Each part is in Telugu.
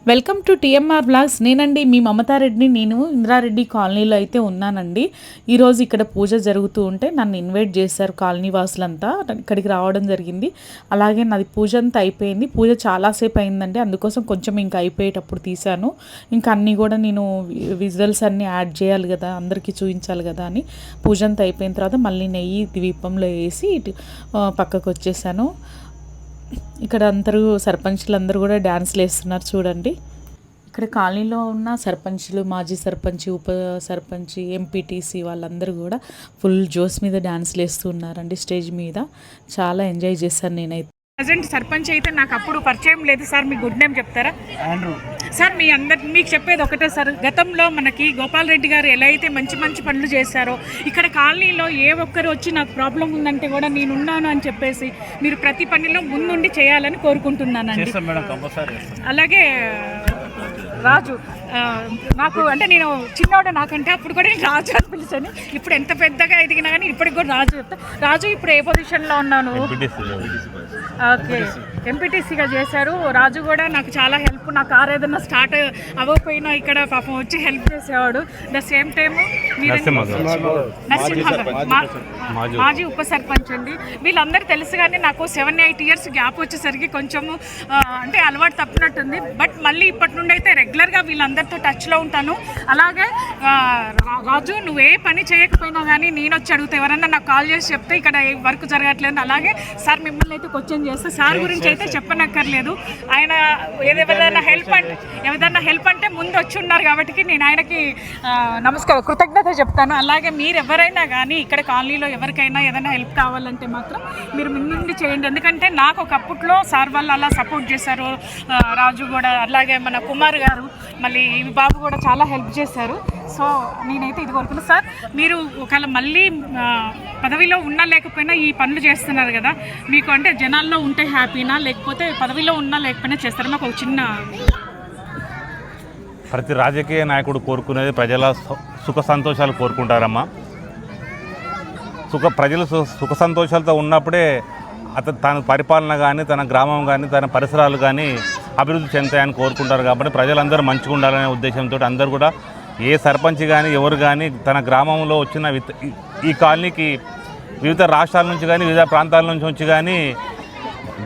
Welcome to TMR blogs. నేనండి మీ మమతారెడ్డిని. నేను ఇంద్రారెడ్డి కాలనీలో అయితే ఉన్నానండి. ఈరోజు ఇక్కడ పూజ జరుగుతూ ఉంటే నన్ను ఇన్వైట్ చేశారు కాలనీ వాసులంతా. ఇక్కడికి రావడం జరిగింది. అలాగే నాది పూజ అంతా అయిపోయింది. పూజ చాలాసేపు అయిందండి, అందుకోసం కొంచెం ఇంకా అయిపోయేటప్పుడు తీశాను. ఇంకా అన్నీ కూడా నేను విజువల్స్ అన్నీ యాడ్ చేయాలి కదా, అందరికీ చూపించాలి కదా అని పూజ అంతా అయిపోయిన తర్వాత మళ్ళీ నెయ్యి దీపంలో వేసి పక్కకు వచ్చేసాను. ఇక్కడ అందరూ సర్పంచ్లందరూ కూడా డ్యాన్స్లు వేస్తున్నారు చూడండి. ఇక్కడ కాలనీలో ఉన్న సర్పంచ్లు, మాజీ సర్పంచ్, ఉప సర్పంచ్, ఎంపీటీసీ వాళ్ళందరూ కూడా ఫుల్ జోస్ మీద డ్యాన్స్లు వేస్తూ ఉన్నారండి స్టేజ్ మీద. చాలా ఎంజాయ్ చేశాను నేనైతే. ప్రజెంట్ సర్పంచ్ అయితే నాకు అప్పుడు పరిచయం లేదు సార్. మీ గుడ్ నేమ్ చెప్తారా? సార్ మీకు చెప్పేది ఒకటే సార్, గతంలో మనకి గోపాల్ రెడ్డి గారు ఎలా అయితే మంచి మంచి పనులు చేశారో, ఇక్కడ కాలనీలో ఏ ఒక్కరు వచ్చి నాకు ప్రాబ్లం ఉందంటే కూడా నేనున్నాను అని చెప్పేసి మీరు ప్రతి పనిలో ముందుండి చేయాలని కోరుకుంటున్నానండి. అలాగే రాజు నాకు అంటే నేను చిన్నవాడు, నాకంటే అప్పుడు కూడా నేను రాజు అని పిలిచాను. ఇప్పుడు ఎంత పెద్దగా ఎదిగినా కానీ ఇప్పటికి కూడా రాజు చెప్తా. రాజు ఇప్పుడు ఏ పొజిషన్లో ఉన్నాను? ఓకే, ఎంపీటీసీగా చేశారు. రాజు కూడా నాకు చాలా హెల్ప్, నా కార్ ఏదైనా స్టార్ట్ అవ్వకపోయినా ఇక్కడ పాపం వచ్చి హెల్ప్ చేసేవాడు. ద సేమ్ టైము నరసింహ మాజీ ఉప సర్పంచ్ అండి. వీళ్ళందరూ తెలుసు కానీ నాకు 7-8 ఇయర్స్ గ్యాప్ వచ్చేసరికి కొంచెము అంటే అలవాటు తప్పినట్టుంది. బట్ మళ్ళీ ఇప్పటి నుండి అయితే రెగ్యులర్గా వీళ్ళందరితో టచ్లో ఉంటాను. అలాగే రాజు, నువ్వు ఏ పని చేయకపోయినా కానీ నేను వచ్చి అడుగుతా, ఎవరన్నా నాకు కాల్ చేసి చెప్తే ఇక్కడ వర్క్ జరగట్లేదు. అలాగే సార్ మిమ్మల్ని అయితే క్వశ్చన్ చేస్తే సార్ గురించి అయితే చెప్పనక్కర్లేదు. ఆయన ఏదైనా హెల్ప్ అంటే ముందు వచ్చి ఉన్నారు కాబట్టి నేను ఆయనకి కృతజ్ఞత చెప్తాను. అలాగే మీరు ఎవరైనా కానీ ఇక్కడ కాలనీలో ఎవరికైనా ఏదైనా హెల్ప్ కావాలంటే మాత్రం మీరు ముందు చేయండి. ఎందుకంటే నాకు ఒకప్పట్లో సార్ వాళ్ళు అలా సపోర్ట్ చేశారు. రాజు కూడా, అలాగే మన కుమార్ గారు, మళ్ళీ బాబు కూడా చాలా హెల్ప్ చేశారు. సో నేనైతే ఇది కోరుకున్నాను. సార్ మీరు ఒకవేళ మళ్ళీ పదవిలో ఉన్నా లేకపోయినా ఈ పనులు చేస్తున్నారు కదా, మీకు అంటే జనాల్లో ఉంటే హ్యాపీనా, లేకపోతే పదవిలో ఉన్నా లేకపోయినా చేస్తారా? మాకు ఒక చిన్న ప్రతి రాజకీయ నాయకుడు కోరుకునేది ప్రజల సుఖ సంతోషాలు కోరుకుంటారమ్మా. ప్రజలు సుఖ సంతోషాలతో ఉన్నప్పుడే తన పరిపాలన కానీ, తన గ్రామం కానీ, తన పరిసరాలు కానీ అభివృద్ధి చెందుతాయని కోరుకుంటారు. కాబట్టి ప్రజలందరూ మంచిగా ఉండాలనే ఉద్దేశంతో అందరూ కూడా ఏ సర్పంచ్ కానీ ఎవరు కానీ తన గ్రామంలో వచ్చిన ఈ కాలనీకి వివిధ రాష్ట్రాల నుంచి కానీ వివిధ ప్రాంతాల నుంచి వచ్చి కానీ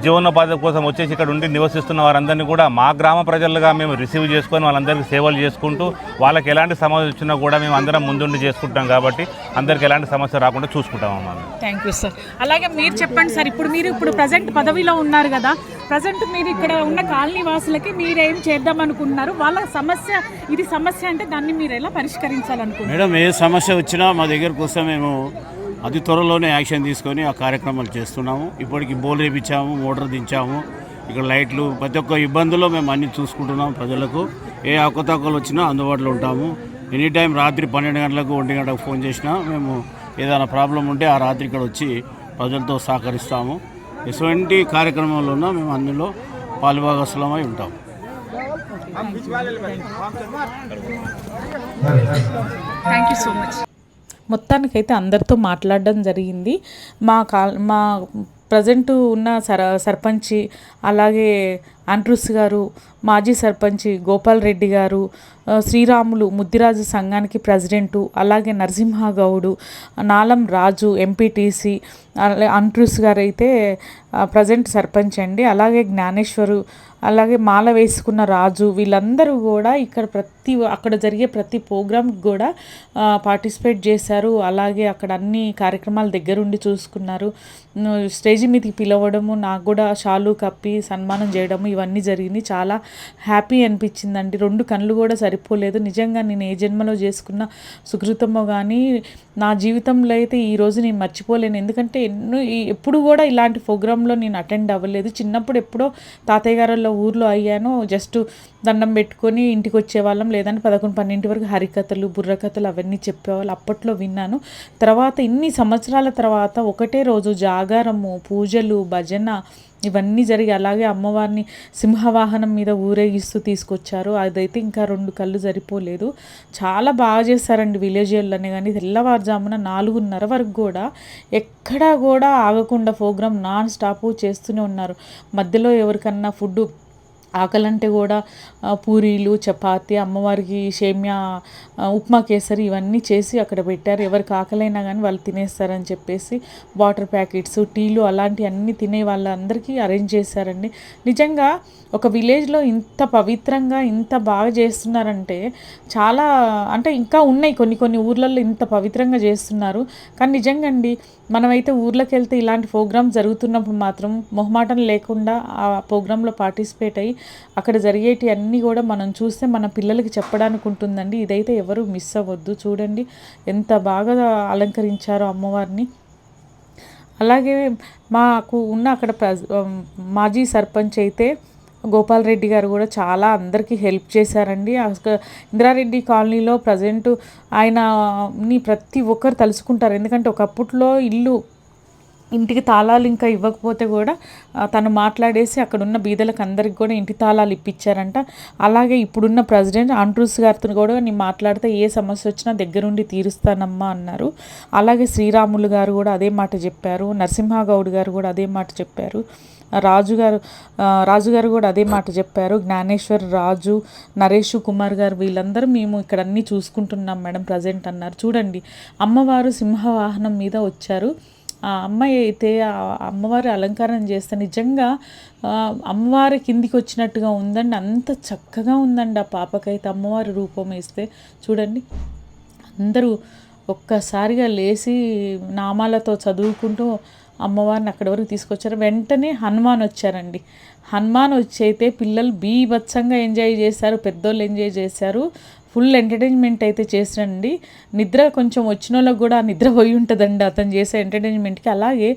జీవనోపాధి కోసం వచ్చేసి ఇక్కడ ఉండి నివసిస్తున్న వారందరినీ కూడా మా గ్రామ ప్రజలుగా మేము రిసీవ్ చేసుకొని వాళ్ళందరికీ సేవలు చేసుకుంటూ వాళ్ళకి ఎలాంటి సమస్య వచ్చినా కూడా మేము అందరం ముందుండి చేసుకుంటాం. కాబట్టి అందరికి ఎలాంటి సమస్య రాకుండా చూసుకుంటాం అమ్మా. Thank you sir. అలాగే మీరు చెప్పండి సార్, ఇప్పుడు ప్రజెంట్ పదవిలో ఉన్నారు కదా, ప్రజెంట్ మీరు ఇక్కడ ఉన్న కాలనీ వాసులకి మీరేం చేద్దాం అనుకుంటున్నారు? వాళ్ళ సమస్య అంటే దాన్ని మీరు ఎలా పరిష్కరించాలనుకుంటున్నారు? మేడం, ఏ సమస్య వచ్చినా మా దగ్గరకు వస్తే మేము అతి త్వరలోనే యాక్షన్ తీసుకొని ఆ కార్యక్రమాలు చేస్తున్నాము. ఇప్పటికి బోల్ రేపించాము, మోటార్ దించాము, ఇక్కడ లైట్లు, ప్రతి ఒక్క ఇబ్బందుల్లో మేము అన్ని చూసుకుంటున్నాము. ప్రజలకు ఏ అవకతవకలు వచ్చినా అందుబాటులో ఉంటాము. ఎనీ టైం రాత్రి 12 గంటలకు 1 గంటకు ఫోన్ చేసినా మేము ఏదైనా ప్రాబ్లం ఉంటే ఆ రాత్రి ఇక్కడ వచ్చి ప్రజలతో సహకరిస్తాము. ఎటువంటి కార్యక్రమంలో ఉన్నా మేము అందులో పాలుభాగస్వామై ఉంటాము. Thank you so much. మొత్తానికైతే అందరితో మాట్లాడడం జరిగింది. మా ప్రజెంట్ ఉన్న సర్పంచ్, అలాగే ఆండ్రూస్ గారు, మాజీ సర్పంచ్ గోపాల్ రెడ్డి గారు, శ్రీరాములు ముద్దిరాజు సంఘానికి ప్రెసిడెంటు, అలాగే నరసింహ గౌడు, నాలం రాజు ఎంపీటీసీ, ఆండ్రూస్ గారు అయితే ప్రజెంట్ సర్పంచ్ అండి. అలాగే జ్ఞానేశ్వరు, అలాగే మాల వేసుకున్న రాజు, వీళ్ళందరూ కూడా ఇక్కడ అక్కడ జరిగే ప్రతి ప్రోగ్రామ్కి కూడా పార్టిసిపేట్ చేశారు. అలాగే అక్కడ అన్ని కార్యక్రమాలు దగ్గరుండి చూసుకున్నారు. స్టేజ్ మీదకి పిలవడము, నాకు కూడా షాలు కప్పి సన్మానం చేయడము, ఇవన్నీ జరిగింది. చాలా హ్యాపీ అనిపించిందండి. 2 కళ్ళు కూడా సరిపోలేదు. నిజంగా నేను ఏ జన్మలో చేసుకున్న సుకృతమో కానీ నా జీవితంలో అయితే ఈరోజు నేను మర్చిపోలేను. ఎందుకంటే ఎప్పుడు కూడా ఇలాంటి ప్రోగ్రాంలో నేను అటెండ్ అవ్వలేదు. చిన్నప్పుడు ఎప్పుడో తాతయ్య గారుల ఊర్లో అయ్యాను. జస్ట్ దండం పెట్టుకొని ఇంటికి వచ్చేవాళ్ళం, లేదంటే 11-12 వరకు హరికథలు, బుర్రకథలు అవన్నీ చెప్పేవాళ్ళు. అప్పట్లో విన్నాను. తర్వాత ఇన్ని సంవత్సరాల తర్వాత ఒకటే రోజు జాగారము, పూజలు, భజన ఇవన్నీ జరిగి, అలాగే అమ్మవారిని సింహవాహనం మీద ఊరేగిస్తూ తీసుకొచ్చారు. అదైతే ఇంకా 2 కళ్ళు సరిపోలేదు. చాలా బాగా చేస్తారండి విలేజ్లోనే. కానీ తెల్లవారుజామున 4:30 వరకు కూడా ఎక్కడా కూడా ఆగకుండా ప్రోగ్రామ్ నాన్ స్టాప్ చేస్తూనే ఉన్నారు. మధ్యలో ఎవరికన్నా ఫుడ్ ఆకలంటే కూడా పూరీలు, చపాతీ, అమ్మవారికి సేమ్యా, ఉప్మా, కేసరి ఇవన్నీ చేసి అక్కడ పెట్టారు. ఎవరికి ఆకలైనా కానీ వాళ్ళు తినేస్తారని చెప్పేసి వాటర్ ప్యాకెట్స్, టీలు అలాంటివి అన్నీ తినే వాళ్ళందరికీ అరేంజ్ చేశారండి. నిజంగా ఒక విలేజ్లో ఇంత పవిత్రంగా ఇంత బాగా చేస్తున్నారంటే చాలా, అంటే ఇంకా ఉన్నాయి కొన్ని కొన్ని ఊర్లలో ఇంత పవిత్రంగా చేస్తున్నారు. కానీ నిజంగా అండి, మనమైతే ఊర్లోకి వెళ్తే ఇలాంటి ప్రోగ్రామ్ జరుగుతున్నప్పుడు మాత్రం మొహమాటం లేకుండా ఆ ప్రోగ్రాంలో పార్టిసిపేట్ అయ్యి అక్కడ జరిగేటి అన్నీ కూడా మనం చూస్తే మన పిల్లలకి చెప్పడానికి ఉంటుందండి. ఇదైతే ఎవరు మిస్ అవ్వద్దు. చూడండి ఎంత బాగా అలంకరించారో అమ్మవారిని. అలాగే మాకు ఉన్న అక్కడ మాజీ సర్పంచ్ అయితే గోపాల్ రెడ్డి గారు కూడా చాలా అందరికీ హెల్ప్ చేశారండి. ఇందిరారెడ్డి కాలనీలో ప్రజెంట్ ఆయనని ప్రతి ఒక్కరు తలుచుకుంటారు. ఎందుకంటే ఒకప్పట్లో ఇంటికి తాళాలు ఇంకా ఇవ్వకపోతే కూడా తను మాట్లాడేసి అక్కడున్న బీదలకు అందరికి కూడా ఇంటి తాళాలు ఇప్పించారంట. అలాగే ఇప్పుడున్న ప్రెసిడెంట్ ఆండ్రూస్ గారితో కూడా నేను మాట్లాడితే ఏ సమస్య వచ్చినా దగ్గరుండి తీరుస్తానమ్మా అన్నారు. అలాగే శ్రీరాములు గారు కూడా అదే మాట చెప్పారు. నరసింహగౌడ్ గారు కూడా అదే మాట చెప్పారు. రాజుగారు కూడా అదే మాట చెప్పారు. జ్ఞానేశ్వర్, రాజు, నరేష్ కుమార్ గారు వీళ్ళందరూ మేము ఇక్కడ అన్నీ చూసుకుంటున్నాం మేడం ప్రజెంట్ అన్నారు. చూడండి అమ్మవారు సింహవాహనం మీద వచ్చారు. ఆ అమ్మాయి అయితే ఆ అమ్మవారి అలంకారం చేస్తే నిజంగా అమ్మవారి కిందికి వచ్చినట్టుగా ఉందండి. అంత చక్కగా ఉందండి ఆ పాపకైతే అమ్మవారి రూపం వేస్తే. చూడండి అందరూ ఒక్కసారిగా లేచి నామాలతో చదువుకుంటూ అమ్మవారిని అక్కడి వరకు తీసుకొచ్చారు. వెంటనే హనుమాన్ వచ్చారండి. హనుమాన్ వచ్చి అయితే పిల్లలు బీభత్సంగా ఎంజాయ్ చేశారు, పెద్దోళ్ళు ఎంజాయ్ చేశారు. ఫుల్ ఎంటర్టైన్మెంట్ అయితే చేసినండి. నిద్ర కొంచెం వచ్చిన వాళ్ళకి కూడా నిద్ర పోయి ఉంటుందండి అతను చేసే ఎంటర్టైన్మెంట్కి. అలాగే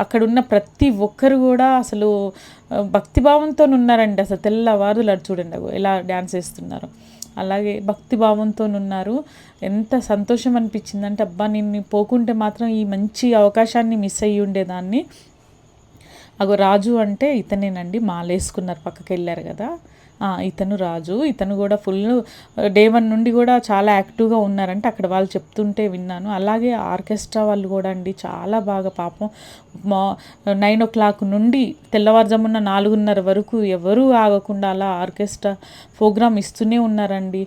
అక్కడున్న ప్రతి ఒక్కరు కూడా అసలు భక్తిభావంతో ఉన్నారండి. అసలు తెల్లవారులు చూడండి ఎలా డ్యాన్స్ వేస్తున్నారు. అలాగే భక్తిభావంతో ఉన్నారు. ఎంత సంతోషం అనిపించిందంటే అబ్బా నేను పోకుంటే మాత్రం ఈ మంచి అవకాశాన్ని మిస్ అయ్యి ఉండేదాన్ని. రాజు అంటే ఇతనేనండి, మాలేసుకున్నారు పక్కకి వెళ్ళారు కదా, ఇతను రాజు. ఇతను కూడా ఫుల్ డే 1 నుండి కూడా చాలా యాక్టివ్గా ఉన్నారంటే అక్కడ వాళ్ళు చెప్తుంటే విన్నాను. అలాగే ఆర్కెస్ట్రా వాళ్ళు కూడా అండి చాలా బాగా పాపం 9 o'clock నుండి తెల్లవారుజామున 4:30 వరకు ఎవరూ ఆగకుండా అలా ఆర్కెస్ట్రా ప్రోగ్రామ్ ఇస్తూనే ఉన్నారండి.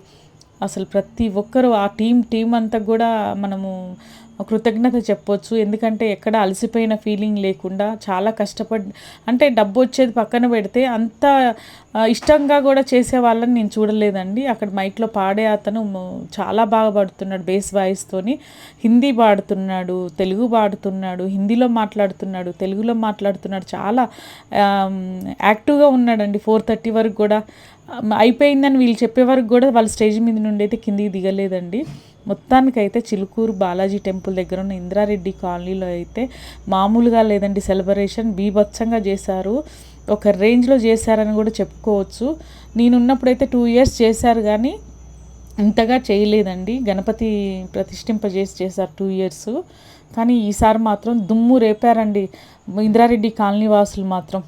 అసలు ప్రతి ఒక్కరు ఆ టీం అంతా కూడా మనము కృతజ్ఞత చెప్పొచ్చు. ఎందుకంటే ఎక్కడ అలసిపోయిన ఫీలింగ్ లేకుండా చాలా కష్టపడి, అంటే డబ్బు వచ్చేది పక్కన పెడితే అంత ఇష్టంగా కూడా చేసే వాళ్ళని నేను చూడలేదండి. అక్కడ మైక్లో పాడే అతను చాలా బాగా పాడుతున్నాడు, బేస్ వాయిస్తోని. హిందీ పాడుతున్నాడు, తెలుగు పాడుతున్నాడు, హిందీలో మాట్లాడుతున్నాడు, తెలుగులో మాట్లాడుతున్నాడు. చాలా యాక్టివ్గా ఉన్నాడండి. 4:30 వరకు కూడా అయిపోయిందని వీళ్ళు చెప్పే వరకు కూడా వాళ్ళు స్టేజ్ మీద నుండి అయితే కిందికి దిగలేదండి. మొత్తానికైతే చిలుకూరు బాలాజీ టెంపుల్ దగ్గర ఉన్న ఇందిరారెడ్డి కాలనీలో అయితే మామూలుగా లేదండి సెలబ్రేషన్. బీభత్సంగా చేశారు, ఒక రేంజ్లో చేశారని కూడా చెప్పుకోవచ్చు. నేనున్నప్పుడైతే 2 years చేశారు కానీ ఇంతగా చేయలేదండి. గణపతి చేశారు 2 years. కానీ ఈసారి మాత్రం దుమ్ము రేపారండి ఇందిరారెడ్డి కాలనీ వాసులు మాత్రం.